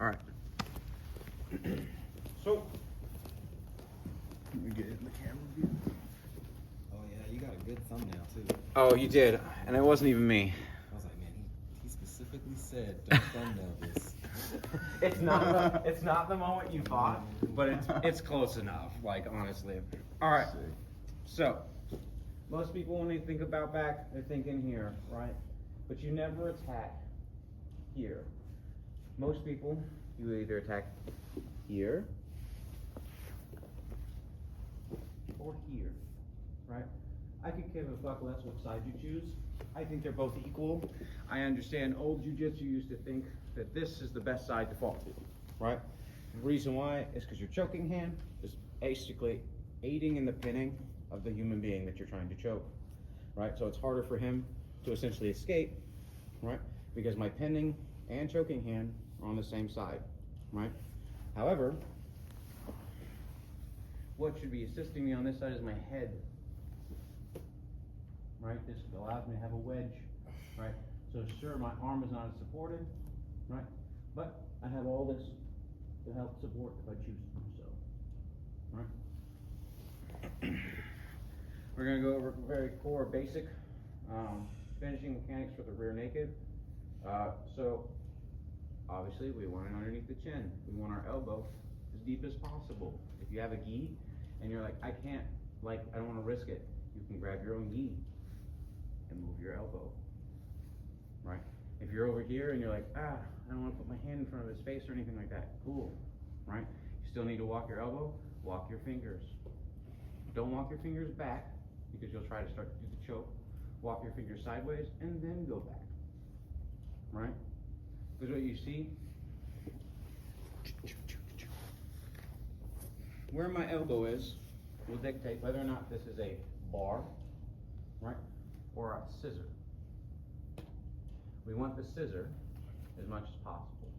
All right. So, Let me get it in the camera view. Oh yeah, you got a good thumbnail too. oh, you did, and it wasn't even me. I was like, man, he specifically said don't thumbnail this. It's not the moment you thought, but it's close enough. Like honestly. All right. Sick. So, most people when they think about back, they're thinking here, right? But you never attack here. Most people, you either attack here or here, right? I could give a fuck less what side you choose. I think they're both equal. I understand old jujitsu used to think that this is the best side to fall to, right? The reason why is because your choking hand is basically aiding in the pinning of the human being that you're trying to choke, right? So it's harder for him to essentially escape, right? Because my pinning and choking hand are on the same side, right? However, what should be assisting me on this side is my head, right? This allows me to have a wedge, right? So sure, my arm is not as supported, right? But I have all this to help support if I choose to do so, right? We're gonna go over very core basic finishing mechanics for the rear naked. So obviously we want it underneath the chin. We want our elbow as deep as possible. If you have a gi and you're like, I don't wanna risk it, you can grab your own gi and move your elbow, right? If you're over here and you're like, I don't wanna put my hand in front of his face or anything like that, cool, right? You still need to walk your elbow, walk your fingers. Don't walk your fingers back because you'll try to start to do the choke. Walk your fingers sideways and then go back, right? Because what you see, where my elbow is will dictate whether or not this is a bar, right, or a scissor. We want the scissor as much as possible,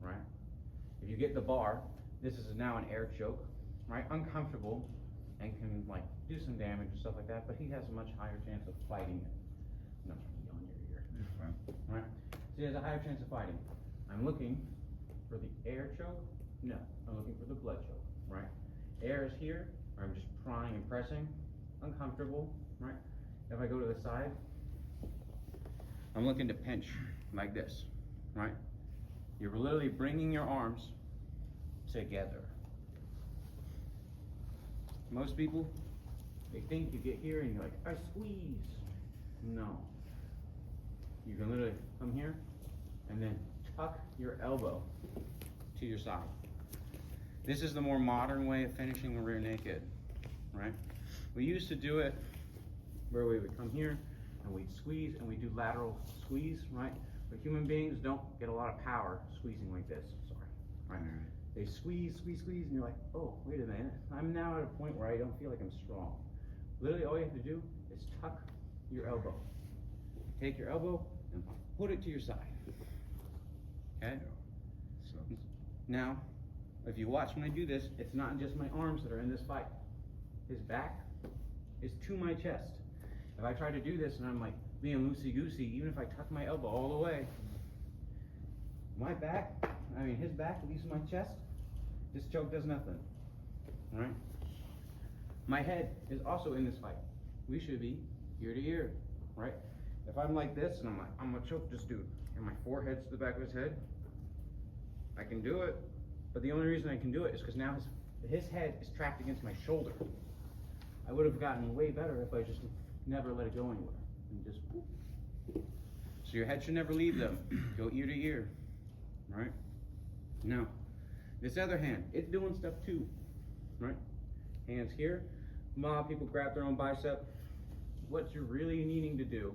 right? If you get the bar, this is now an air choke, right? Uncomfortable and can like do some damage and stuff like that, but he has a much higher chance of fighting it. No, on your ear, right? So he has a higher chance of fighting. I'm looking for the air choke. No, I'm looking for the blood choke, right? Air is here, or I'm just prying and pressing, uncomfortable, right? If I go to the side, I'm looking to pinch like this, right? You're literally bringing your arms together. Most people, they think you get here and you're like, I squeeze. No. You can literally come here and then tuck your elbow to your side. This is the more modern way of finishing the rear naked, right? We used to do it where we would come here and we'd squeeze and we do lateral squeeze, right? But human beings don't get a lot of power squeezing like this, sorry, right? They squeeze, squeeze, squeeze, and you're like, oh, wait a minute. I'm now at a point where I don't feel like I'm strong. Literally, all you have to do is tuck your elbow. Take your elbow and put it to your side. Okay? So, Now, if you watch when I do this, it's not just my arms that are in this fight. His back is to my chest. If I try to do this and I'm like being loosey-goosey, even if I tuck my elbow all the way, his back leaves my chest, this choke does nothing, all right? My head is also in this fight. We should be ear to ear, right? If I'm like this and I'm like, I'm gonna choke this dude, and my forehead's to the back of his head, I can do it, but the only reason I can do it is because now his head is trapped against my shoulder. I would have gotten way better if I just never let it go anywhere, and just whoop. So your head should never leave them. Go ear to ear, right? Now, this other hand, it's doing stuff too, right? Hands here. A lot of people grab their own bicep. What you're really needing to do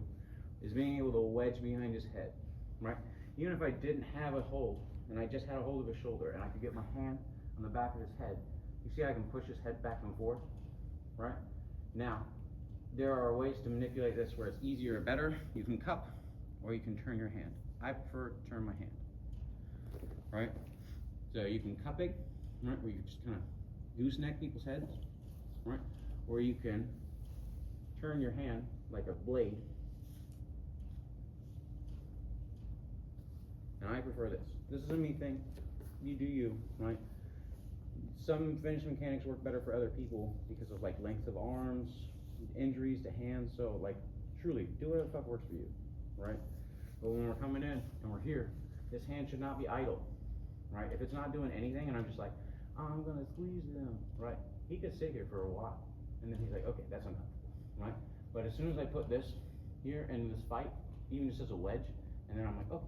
is being able to wedge behind his head, right? Even if I didn't have a hold, and I just had a hold of his shoulder, and I could get my hand on the back of his head, you see I can push his head back and forth, right? Now, there are ways to manipulate this where it's easier or better. You can cup, or you can turn your hand. I prefer to turn my hand, right? So you can cup it, right, where you just kind of gooseneck people's heads, right? Or you can turn your hand like a blade. And I prefer this. This is a me thing. you do you, right? Some finish mechanics work better for other people because of like length of arms, injuries to hands, so like truly, do whatever the fuck works for you, right? But when we're coming in and we're here, this hand should not be idle, right? If it's not doing anything and I'm just like, oh, I'm gonna squeeze them, right? He could sit here for a while, and then he's like, okay, that's enough, right? But as soon as I put this here in this fight, even just as a wedge, and then I'm like, oh,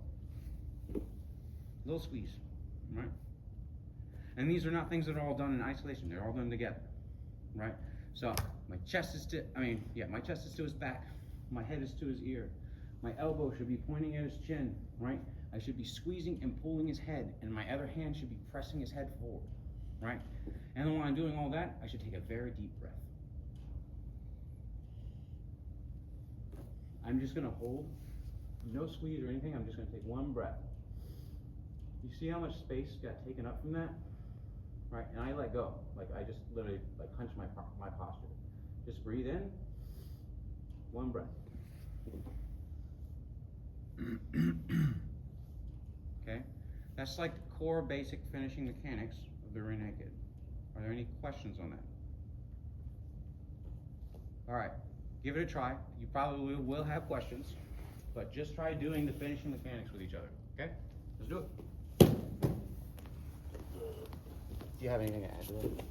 little squeeze, right? And these are not things that are all done in isolation, they're all done together, right? So, my chest is to, my chest is to his back, my head is to his ear, my elbow should be pointing at his chin, right? I should be squeezing and pulling his head, and my other hand should be pressing his head forward, right? And then when I'm doing all that, I should take a very deep breath. I'm just gonna hold, no squeeze or anything, I'm just gonna take one breath. You see how much space got taken up from that? Right, and I let go, like I just literally like hunch my posture. Just breathe in, one breath. Okay, that's like the core basic finishing mechanics of the rear naked. Are there any questions on that? All right, give it a try. You probably will have questions, but just try doing the finishing mechanics with each other. Okay, let's do it. Do you have anything to add to it?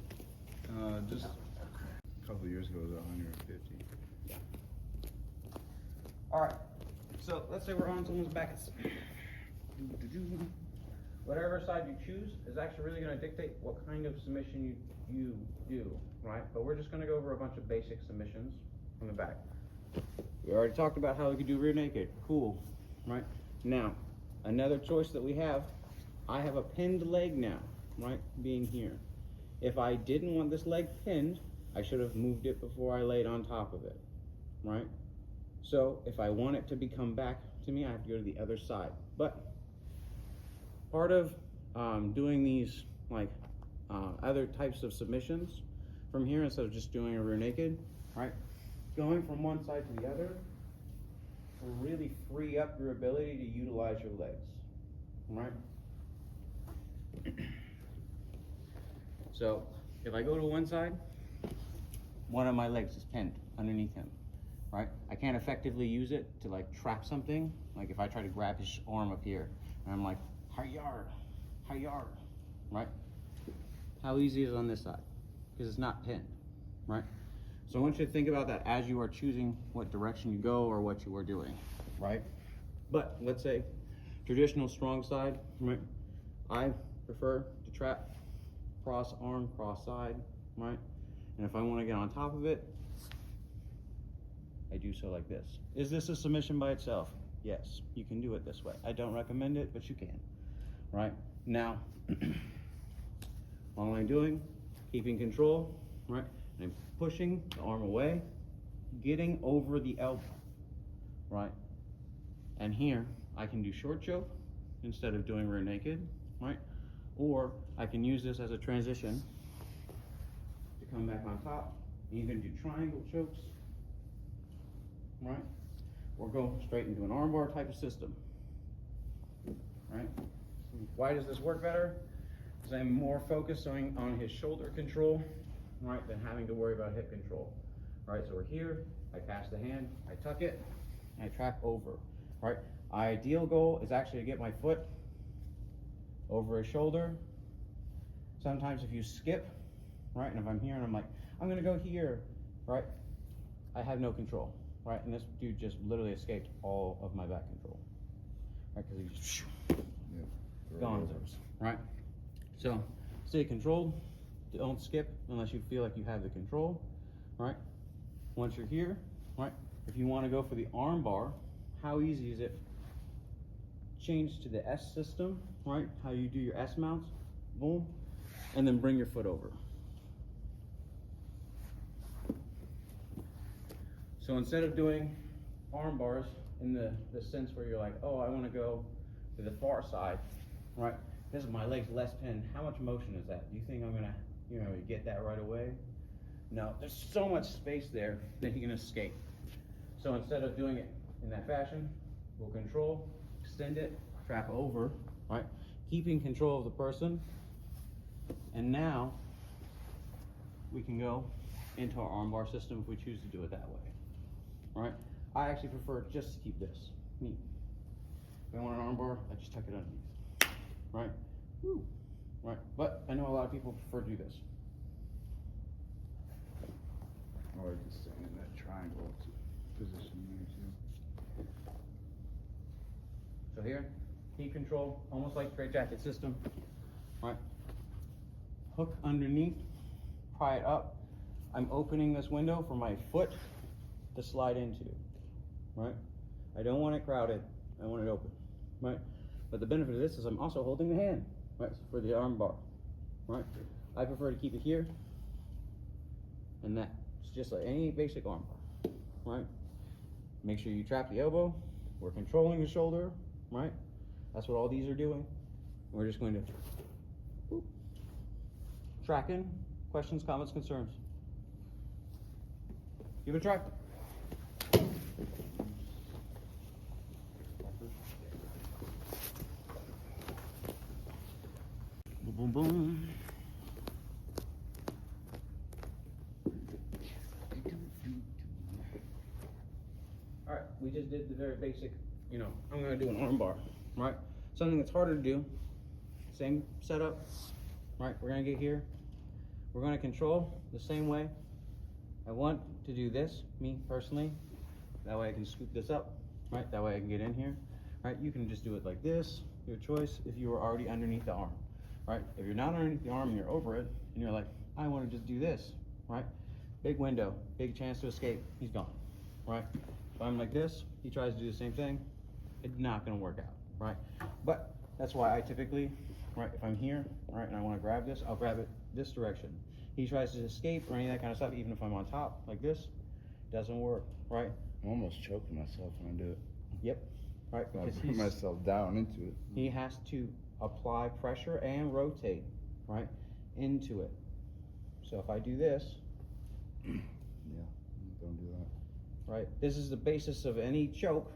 Just a couple of years ago it was 150. Yeah. All right. So let's say we're on someone's back. Whatever side you choose is actually really going to dictate what kind of submission you do, right? But we're just going to go over a bunch of basic submissions from the back. We already talked about how we could do rear naked. Cool, right? Now, another choice that we have, I have a pinned leg now, right? Being here. If I didn't want this leg pinned, I should have moved it before I laid on top of it, right? So if I want it to become back to me, I have to go to the other side. But part of doing these like other types of submissions from here, instead of just doing a rear naked, right? Going from one side to the other will really free up your ability to utilize your legs, right? So if I go to one side, one of my legs is pinned underneath him, right? I can't effectively use it to like trap something. Like if I try to grab his arm up here and I'm like, hi-yar, right? How easy is it on this side? Because it's not pinned, right? So I want you to think about that as you are choosing what direction you go or what you are doing, right? But let's say traditional strong side, right? I prefer to trap cross arm, cross side, right? And if I want to get on top of it, I do so like this. Is this a submission by itself? Yes, you can do it this way. I don't recommend it, but you can, right? Now, what am I doing? Keeping control, right? And I'm pushing the arm away, getting over the elbow, right? And here, I can do short choke instead of doing rear naked, right? Or I can use this as a transition to come back on top. You can do triangle chokes, right? Or go straight into an armbar type of system, right? Why does this work better? Because I'm more focused on his shoulder control, right, than having to worry about hip control, right? So we're here, I pass the hand, I tuck it, and I trap over, right? Ideal goal is actually to get my foot over his shoulder. Sometimes if you skip, right, and if I'm here and I'm like, I'm gonna go here, right, I have no control, right? And this dude just literally escaped all of my back control, right? Because he just gone, right? So stay controlled, don't skip unless you feel like you have the control, right? Once you're here, right, if you want to go for the arm bar, how easy is it? Change to the S system, right? How you do your S mounts, boom, and then bring your foot over. So instead of doing arm bars in the sense where you're like, oh, I want to go to the far side, right? This is my legs less pinned. How much motion is that? Do you think I'm gonna, get that right away? No, there's so much space there that he can escape. So instead of doing it in that fashion, we'll control, extend it, trap over, right? keeping control of the person. And now we can go into our armbar system if we choose to do it that way, right? I actually prefer just to keep this neat. If I want an armbar, I just tuck it underneath, right? Woo. Right, but I know a lot of people prefer to do this. Or just staying in that triangle position there too. So here, heat control, almost like straight jacket system, right? Hook underneath, pry it up. I'm opening this window for my foot to slide into, right? I don't want it crowded, I want it open, right? But the benefit of this is I'm also holding the hand, right, for the arm bar, right? I prefer to keep it here and that. It's just like any basic arm bar, right? Make sure you trap the elbow. We're controlling the shoulder, right? That's what all these are doing. We're just going to whoop, track in. Questions, comments, concerns? Give it a try. Boom, boom, boom. All right, we just did the very basic, you know, I'm gonna do an arm bar, right? Something that's harder to do, same setup, right? We're gonna get here. We're gonna control the same way. I want to do this, me personally. That way I can scoop this up, right? That way I can get in here, right? You can just do it like this, your choice, if you were already underneath the arm, right? If you're not underneath the arm and you're over it, and you're like, I wanna just do this, right? Big window, big chance to escape, he's gone, right? If I'm like this, he tries to do the same thing, it's not gonna work out, right? But that's why I typically, right, if I'm here, right, and I wanna grab this, I'll grab it this direction. He tries to escape or any of that kind of stuff, even if I'm on top, like this, doesn't work, right? I'm almost choking myself when I do it. Yep, right, I because put myself down into it. he has to apply pressure and rotate, right, into it. So if I do this, Yeah, don't do that. right, this is the basis of any choke,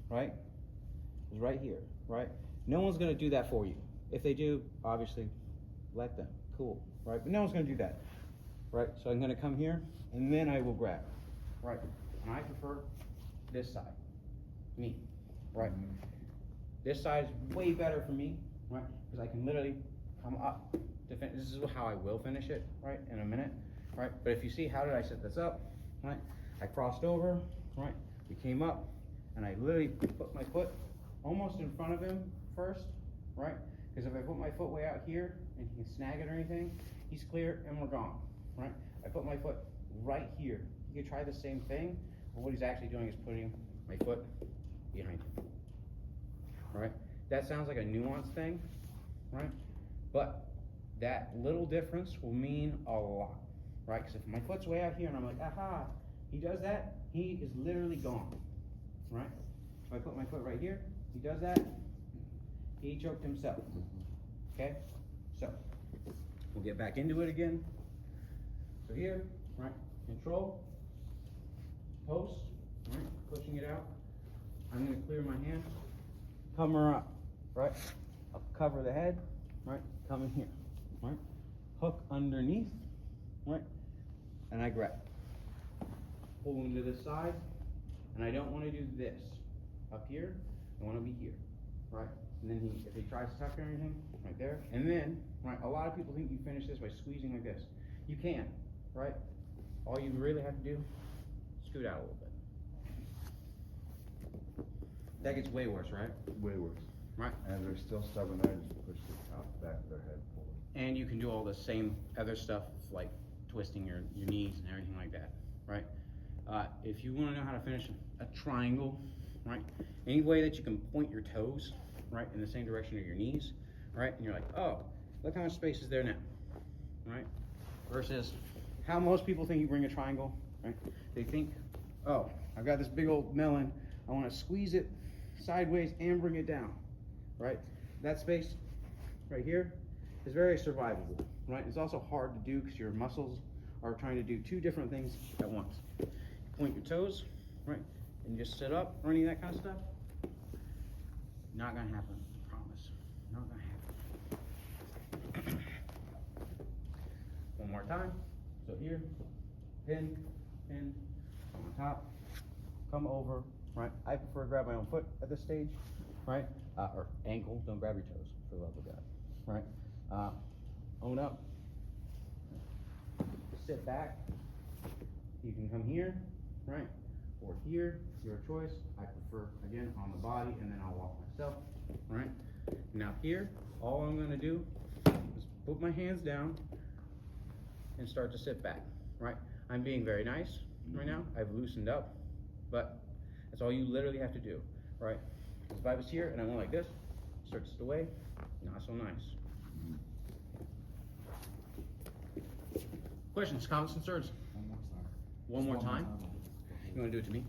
right, is right here, right? No one's gonna do that for you. If they do, obviously, let them, cool, right? But no one's gonna do that, right? So I'm gonna come here, and then I will grab, right? And I prefer this side, me, right? This side is way better for me, right? Because I can literally come up to finish. This is how I will finish it, right, in a minute, right? But if you see, how did I set this up, right? I crossed over, right? We came up, and I literally put my foot almost in front of him first, right? Because if I put my foot way out here, and he can snag it or anything, he's clear and we're gone, right? I put my foot right here. You could try the same thing, but what he's actually doing is putting my foot behind him, right? That sounds like a nuanced thing, right? But that little difference will mean a lot, right? Because if my foot's way out here and I'm like, aha, he does that, he is literally gone, right? If I put my foot right here, he does that, he choked himself, okay? So, we'll get back into it again. So here, right, control, post, right, pushing it out. I'm gonna clear my hand, come her up, right? I'll cover the head, right, come in here, right? Hook underneath, right? And I grab. Pull him to this side, and I don't wanna do this. Up here, I wanna be here, right? And then if he tries to tuck or anything, right there. And then, right, a lot of people think you finish this by squeezing like this. You can, right? All you really have to do, scoot out a little bit. That gets way worse, right? Way worse. Right. And they're still stubborn, I just push the top back of their head forward. And you can do all the same other stuff, like twisting your knees and everything like that, right? If you wanna know how to finish a triangle, right? Any way that you can point your toes, right, in the same direction of your knees, right? And you're like, oh, look how much space is there now, right? Versus how most people think you bring a triangle, right? They think, oh, I've got this big old melon, I wanna squeeze it sideways and bring it down, right? That space right here is very survivable, right? It's also hard to do because your muscles are trying to do two different things at once. Point your toes, right? And just sit up or any of that kind of stuff. Not gonna happen, I promise. Not gonna happen. time. So here, pin, pin, on top, come over, right? I prefer to grab my own foot at this stage, right? Or ankle, don't grab your toes, for the love of God, right? Own up, sit back. You can come here, right? Or here, your choice. I prefer, again, on the body, and then I'll walk myself, right? Now here, all I'm gonna do is put my hands down and start to sit back, right? I'm being very nice right now. I've loosened up, but that's all you literally have to do, right? Because if I was here and I went like this, stretch it away, not so nice. Questions, comments, concerns? One more time. One more time? You wanna do it to me?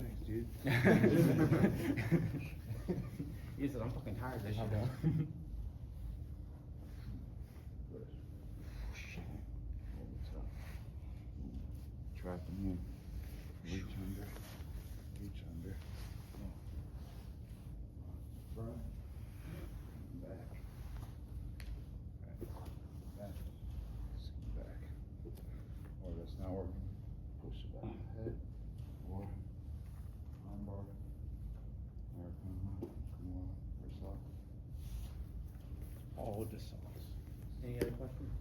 Thanks, dude. He said, I'm fucking tired of this shit. Okay. Good. Hold it up. Trap them in. Reach under. Reach under. Front. And back. Back. Scoot back. Or that's not working. Push it back. Head. Or armbar. Or come on. Wrist lock. All the sauce. Any other questions?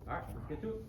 Alright, let's get to it.